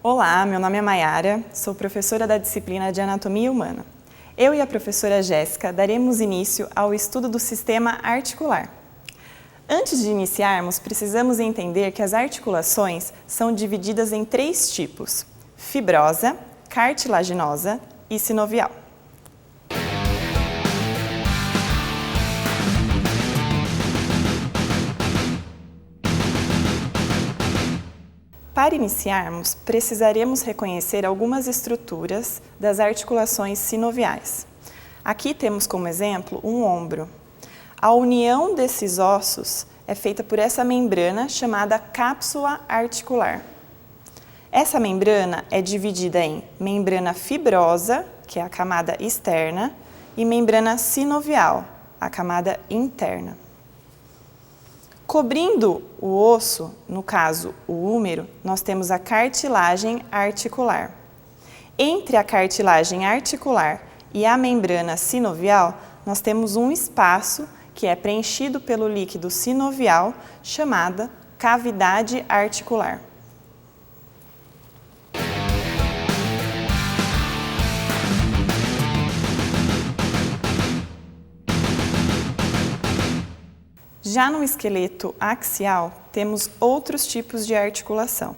Olá, meu nome é Maiara, sou professora da disciplina de Anatomia Humana. Eu e a professora Jéssica daremos início ao estudo do sistema articular. Antes de iniciarmos, precisamos entender que as articulações são divididas em 3 tipos: fibrosa, cartilaginosa e sinovial. Para iniciarmos, precisaremos reconhecer algumas estruturas das articulações sinoviais. Aqui temos como exemplo um ombro. A união desses ossos é feita por essa membrana chamada cápsula articular. Essa membrana é dividida em membrana fibrosa, que é a camada externa, e membrana sinovial, a camada interna. Cobrindo o osso, no caso o húmero, nós temos a cartilagem articular. Entre a cartilagem articular e a membrana sinovial, nós temos um espaço que é preenchido pelo líquido sinovial, chamada cavidade articular. Já no esqueleto axial, temos outros tipos de articulação.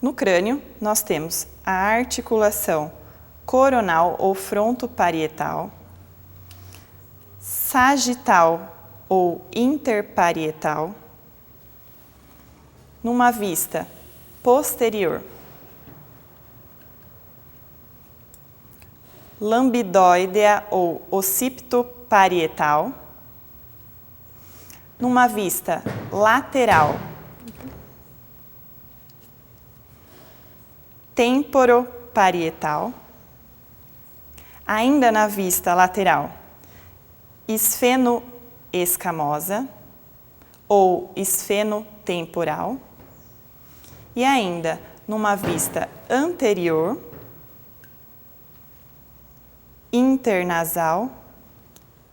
No crânio, nós temos a articulação coronal ou frontoparietal, sagital ou interparietal, numa vista posterior, lambdoidea ou occipitoparietal, numa vista lateral, temporoparietal, ainda na vista lateral, esfenoescamosa ou esfenotemporal, e ainda numa vista anterior, internasal,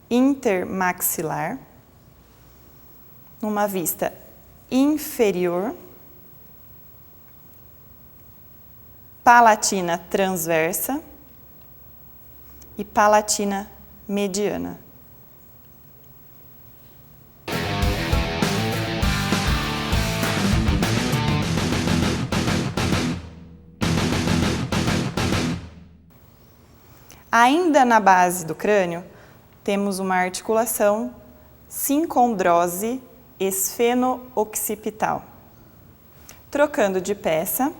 intermaxilar, numa vista inferior, palatina transversa e palatina mediana. Ainda na base do crânio, temos uma articulação sincondrose esfeno-occipital. Trocando de peça,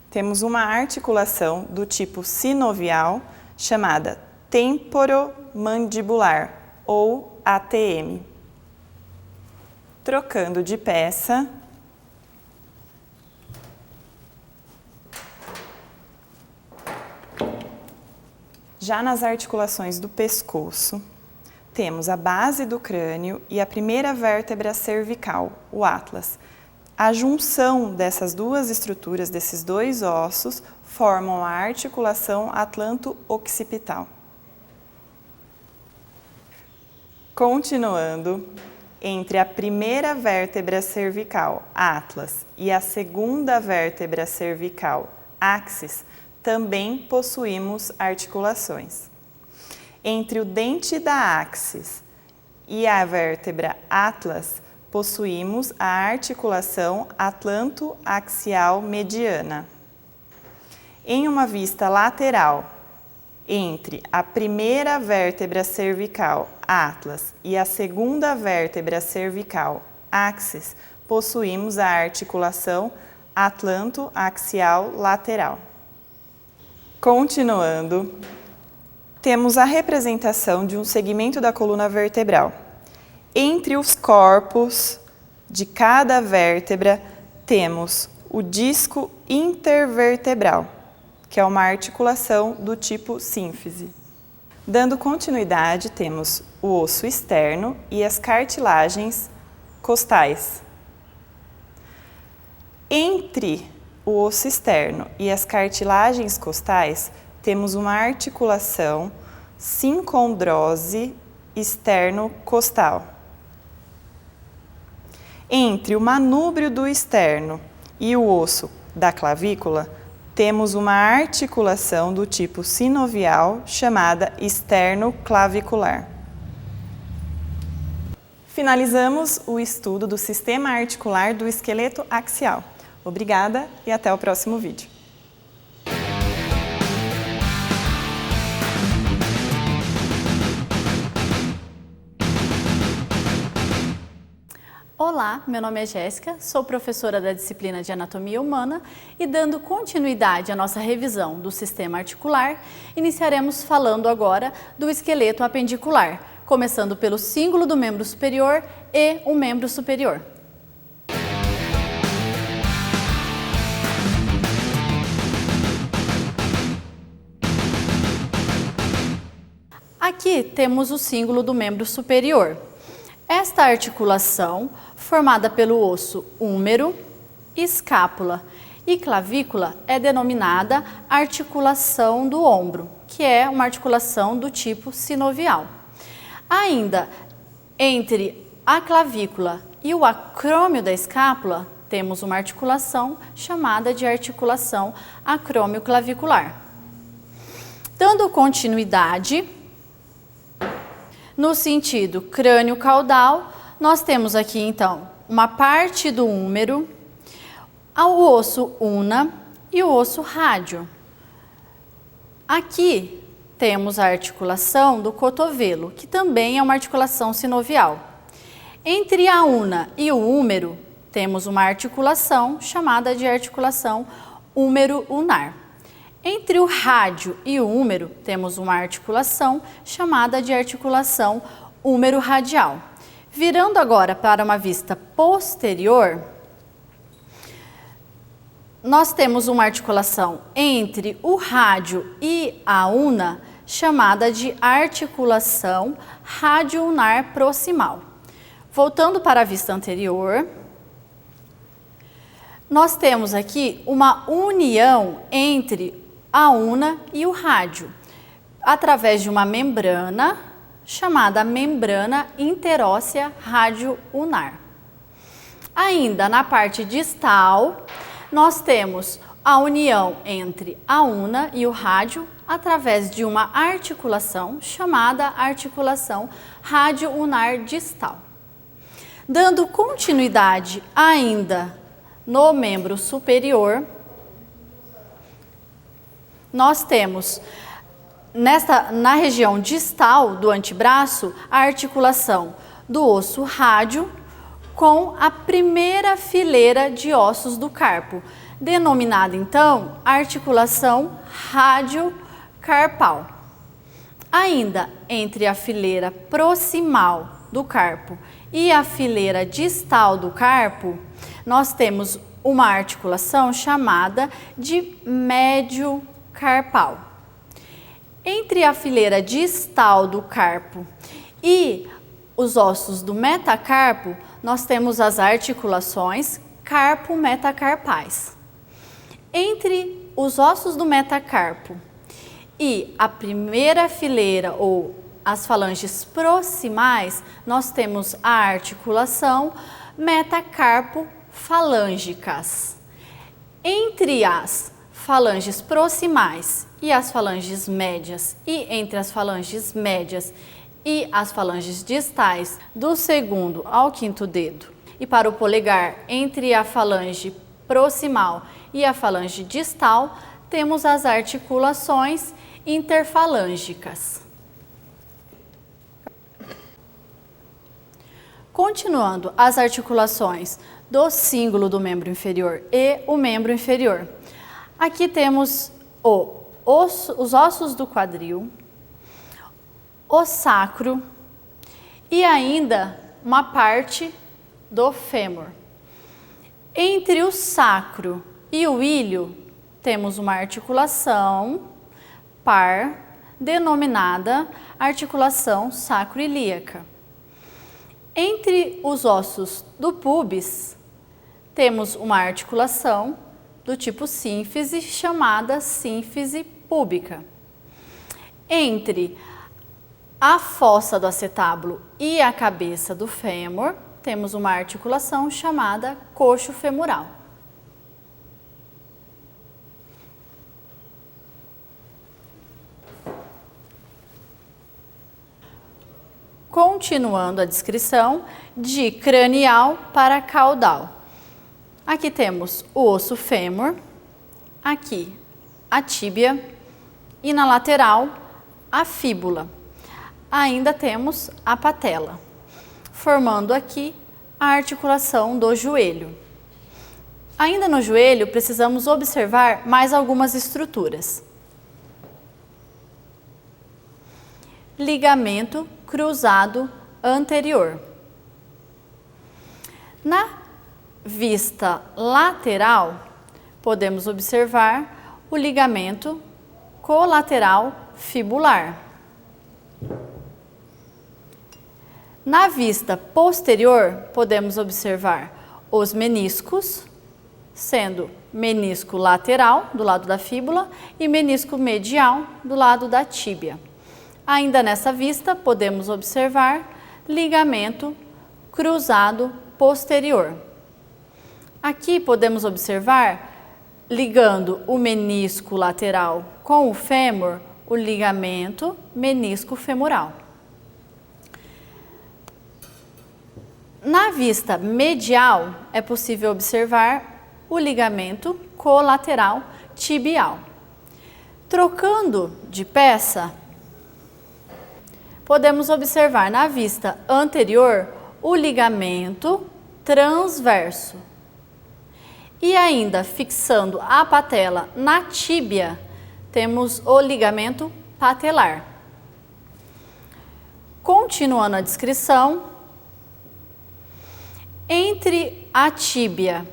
temos uma articulação do tipo sinovial chamada temporomandibular ou ATM. Trocando de peça, já nas articulações do pescoço, temos a base do crânio e a primeira vértebra cervical, o atlas. A junção dessas duas estruturas, desses dois ossos, formam a articulação atlanto-occipital. Continuando, entre a primeira vértebra cervical, atlas, e a segunda vértebra cervical, axis, também possuímos articulações. Entre o dente da axis e a vértebra atlas, possuímos a articulação atlanto-axial mediana. Em uma vista lateral, entre a primeira vértebra cervical, atlas, e a segunda vértebra cervical, axis, possuímos a articulação atlanto-axial lateral. Continuando, temos a representação de um segmento da coluna vertebral. Entre os corpos de cada vértebra, temos o disco intervertebral, que é uma articulação do tipo sínfise. Dando continuidade, temos o osso externo e as cartilagens costais. Entre o osso externo e as cartilagens costais, temos uma articulação sincondrose externo-costal. Entre o manúbrio do externo e o osso da clavícula, temos uma articulação do tipo sinovial chamada externo-clavicular. Finalizamos o estudo do sistema articular do esqueleto axial. Obrigada e até o próximo vídeo. Olá, meu nome é Jéssica, sou professora da disciplina de Anatomia Humana e, dando continuidade à nossa revisão do sistema articular, iniciaremos falando agora do esqueleto apendicular, começando pelo cíngulo do membro superior e o membro superior. Aqui temos o cíngulo do membro superior. Esta articulação, formada pelo osso húmero, escápula e clavícula, é denominada articulação do ombro, que é uma articulação do tipo sinovial. Ainda entre a clavícula e o acrômio da escápula, temos uma articulação chamada de articulação acrômio-clavicular. Dando continuidade, no sentido crânio-caudal, nós temos aqui então uma parte do húmero, o osso una e o osso rádio. Aqui temos a articulação do cotovelo, que também é uma articulação sinovial. Entre a una e o húmero, temos uma articulação chamada de articulação húmero-unar. Entre o rádio e o húmero, temos uma articulação chamada de articulação húmero-radial. Virando agora para uma vista posterior, nós temos uma articulação entre o rádio e a una, chamada de articulação radio-unar proximal. Voltando para a vista anterior, nós temos aqui uma união entre a una e o rádio, através de uma membrana chamada membrana interóssea radio-unar. Ainda na parte distal, nós temos a união entre a una e o rádio através de uma articulação chamada articulação radio-unar distal. Dando continuidade ainda no membro superior, nós temos na região distal do antebraço a articulação do osso rádio com a primeira fileira de ossos do carpo, denominada então articulação radiocarpal. Ainda entre a fileira proximal do carpo e a fileira distal do carpo, nós temos uma articulação chamada de médio-carpal. Entre a fileira distal do carpo e os ossos do metacarpo, nós temos as articulações carpo-metacarpais. Entre os ossos do metacarpo e a primeira fileira ou as falanges proximais, nós temos a articulação metacarpo-falângicas. Entre as falanges proximais e as falanges médias e entre as falanges médias e as falanges distais do segundo ao quinto dedo e para o polegar entre a falange proximal e a falange distal, temos as articulações interfalângicas. Continuando as articulações do cíngulo do membro inferior e o membro inferior. Aqui temos os ossos do quadril, o sacro e ainda uma parte do fêmur. Entre o sacro e o ilho, temos uma articulação par denominada articulação sacroiliaca. Entre os ossos do púbis, temos uma articulação do tipo a fossa do acetábulo e a cabeça do fêmur, temos uma articulação chamada coxo femoral. Continuando a descrição, de cranial para caudal. Aqui temos o osso fêmur, aqui a tíbia e na lateral a fíbula. Ainda temos a patela, formando aqui a articulação do joelho. Ainda no joelho, precisamos observar mais algumas estruturas. Ligamento cruzado anterior. Na vista lateral, podemos observar o ligamento colateral fibular. Na vista posterior, podemos observar os meniscos, sendo menisco lateral, do lado da fíbula, e menisco medial, do lado da tíbia. Ainda nessa vista, podemos observar ligamento cruzado posterior. Aqui podemos observar, ligando o menisco lateral com o fêmur, o ligamento menisco femoral. Na vista medial, é possível observar o ligamento colateral tibial. Trocando de peça, podemos observar na vista anterior o ligamento transverso. E ainda fixando a patela na tíbia, temos o ligamento patelar. Continuando a descrição, entre a tíbia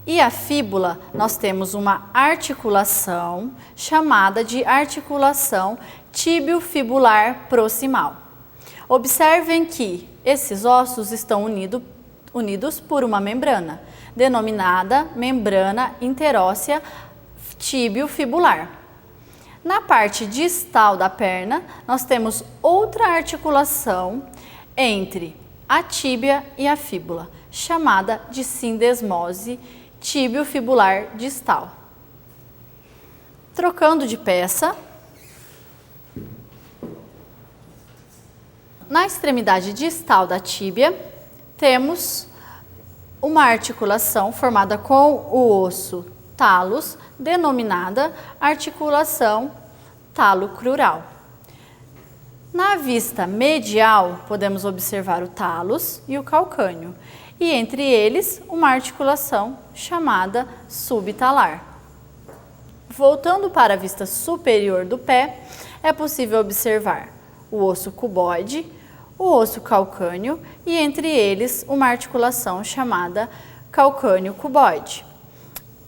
e a fíbula, nós temos uma articulação chamada de articulação tíbio-fibular proximal. Observem que esses ossos estão unidos por uma membrana, denominada membrana interóssea tíbio-fibular. Na parte distal da perna, nós temos outra articulação entre a tíbia e a fíbula, chamada de sindesmose tíbio-fibular distal. Trocando de peça, na extremidade distal da tíbia, temos uma articulação formada com o osso talos, denominada articulação talocrural. Na vista medial, podemos observar o talos e o calcâneo, e entre eles, uma articulação chamada subtalar. Voltando para a vista superior do pé, é possível observar o osso cuboide, o osso calcâneo e entre eles uma articulação chamada calcâneo cuboide.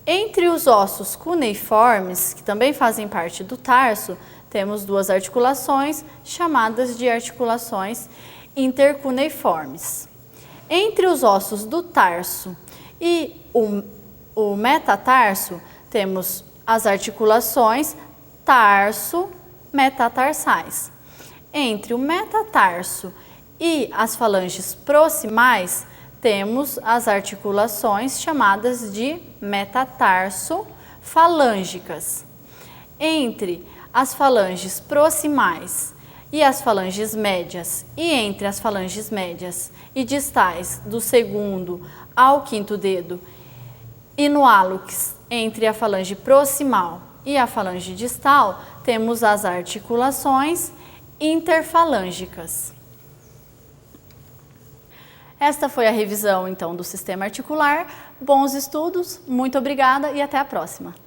Entre os ossos cuneiformes, que também fazem parte do tarso, temos duas articulações chamadas de articulações intercuneiformes. Entre os ossos do tarso e o metatarso, temos as articulações tarso-metatarsais. Entre o metatarso e as falanges proximais, temos as articulações chamadas de metatarso-falângicas. Entre as falanges proximais e as falanges médias, e entre as falanges médias e distais do segundo ao quinto dedo, e no hálux, entre a falange proximal e a falange distal, temos as articulações interfalângicas. Esta foi a revisão, então, do sistema articular. Bons estudos, muito obrigada e até a próxima!